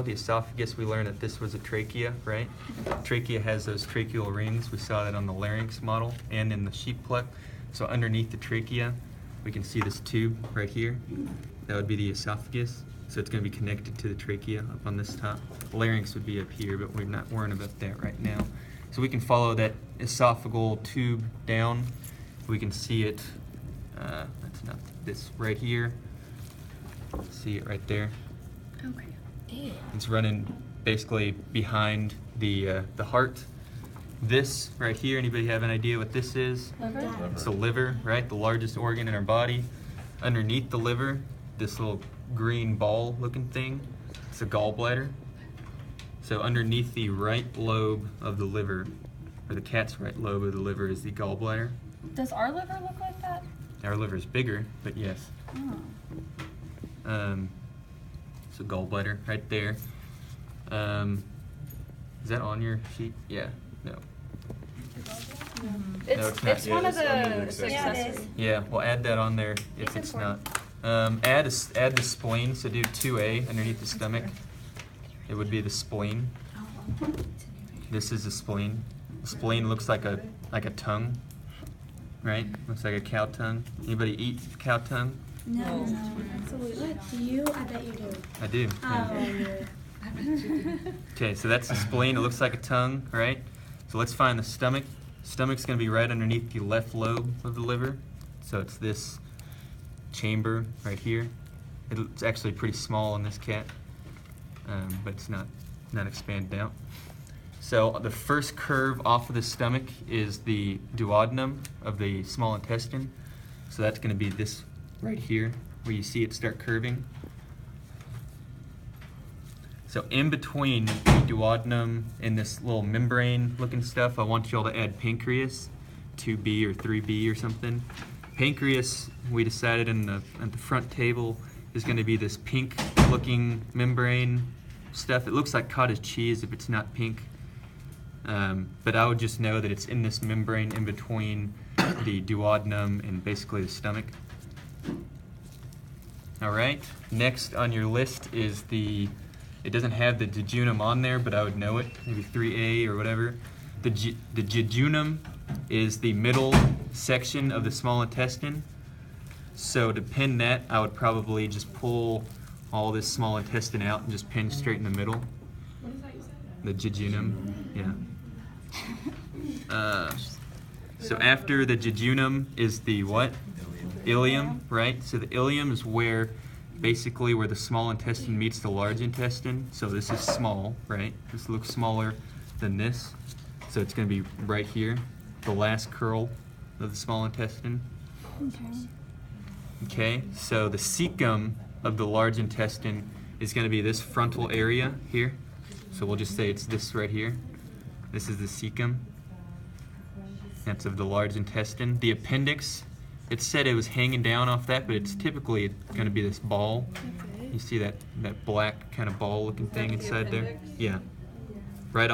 The esophagus, we learned that this was a trachea, right? Trachea has those tracheal rings. We saw that on the larynx model and in the sheep pluck. So underneath the trachea, we can see this tube right here. That would be the esophagus. So it's going to be connected to the trachea up on this top. Larynx would be up here, but we're not worrying about that right now. So we can follow that esophageal tube down. We can see it, that's not this right here. See it right there. Okay. It's running basically behind the heart. This right here, anybody have an idea what this is? Liver? It's the liver, right? The largest organ in our body. Underneath the liver, this little green ball looking thing, it's a gallbladder. So underneath the right lobe of the liver, or the cat's right lobe of the liver, is the gallbladder. Does our liver look like that? Our liver is bigger, but yes. Oh. So gallbladder right there. Is that on your sheet? Yeah. No. It's one of the accessories. Yeah, we'll add that on there if it's not. Add the spleen, so do 2A underneath the stomach. It would be the spleen. This is the spleen. The spleen looks like a tongue, right? Looks like a cow tongue. Anybody eat cow tongue? No, absolutely. Do you? I bet you do. I do. Yeah. Okay, so that's the spleen. It looks like a tongue, right? So let's find the stomach. Stomach's going to be right underneath the left lobe of the liver. So it's this chamber right here. It's actually pretty small in this cat, but it's not expanded out. So the first curve off of the stomach is the duodenum of the small intestine. So that's going to be this right here, where you see it start curving. So in between the duodenum and this little membrane looking stuff, I want you all to add pancreas, 2B or 3B or something. Pancreas, we decided at the front table, is going to be this pink looking membrane stuff. It looks like cottage cheese if it's not pink. But I would just know that it's in this membrane in between the duodenum and basically the stomach. All right, next on your list is it doesn't have the jejunum on there, but I would know it, maybe 3A or whatever. The jejunum is the middle section of the small intestine. So to pin that, I would probably just pull all this small intestine out and just pin straight in the middle. What is that you said? The jejunum, yeah. So after the jejunum is the what? Ileum, right? So the ileum is basically where the small intestine meets the large intestine. So this is small, right? This looks smaller than this. So it's going to be right here, the last curl of the small intestine. Okay, so the cecum of the large intestine is going to be this frontal area here. So we'll just say it's this right here. This is the cecum. That's of the large intestine. The appendix, it said it was hanging down off that, but it's typically going to be this ball. You see that black kind of ball looking thing inside there? Yeah. Right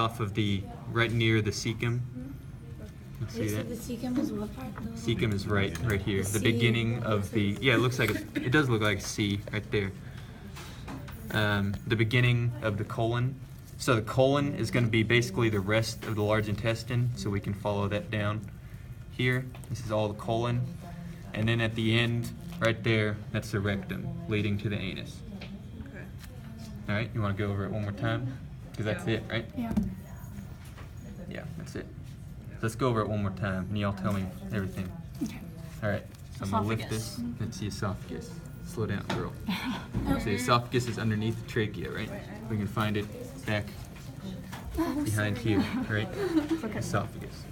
near the cecum. You see that? The cecum is what part? Cecum is right here. The beginning of the, yeah, it does look like a C right there. The beginning of the colon. So the colon is going to be basically the rest of the large intestine, so we can follow that down here. This is all the colon. And then at the end, right there, that's the rectum, leading to the anus. Okay. All right, you want to go over it one more time? Because that's it, right? Yeah. Yeah, that's it. So let's go over it one more time, and y'all tell me everything. Okay. All right, so I'm going to lift Esophagus. this. That's the esophagus. Slow down, girl. So the esophagus is underneath the trachea, right? We can find it back behind here, right? Esophagus.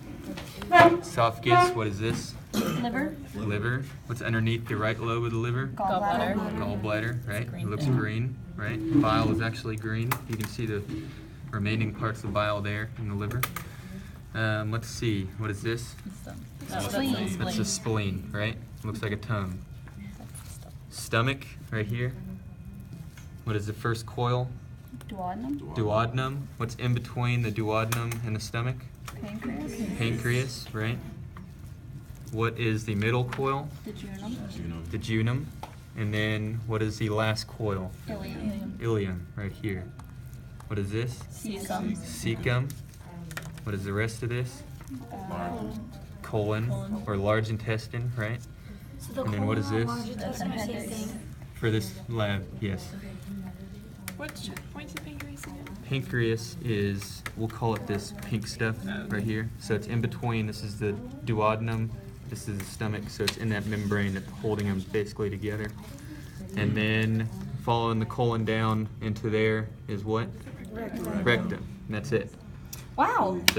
Esophagus, what is this? Liver. Liver. What's underneath the right lobe of the liver? Gallbladder. Gallbladder, right? It looks green, right? Bile is actually green. You can see the remaining parts of bile there in the liver. Let's see, what is this? Spleen. That's the spleen, right? Looks like a tongue. Stomach, right here. What is the first coil? Duodenum. Duodenum. What's in between the duodenum and the stomach? Pancreas. Pancreas, right? What is the middle coil? Jejunum. Jejunum. And then what is the last coil? Ileum. Ileum, right here. What is this? Cecum. Cecum. What is the rest of this? Colon, Colon. or large intestine, right? So the And then what is colon, this? large intestine are the same thing. For this lab, yes. What's the pancreas again? Pancreas is, we'll call it this pink stuff right here. So it's in between. This is the duodenum. This is the stomach. So it's in that membrane that's holding them basically together. And then following the colon down into there is what? Rectum. And that's it. Wow.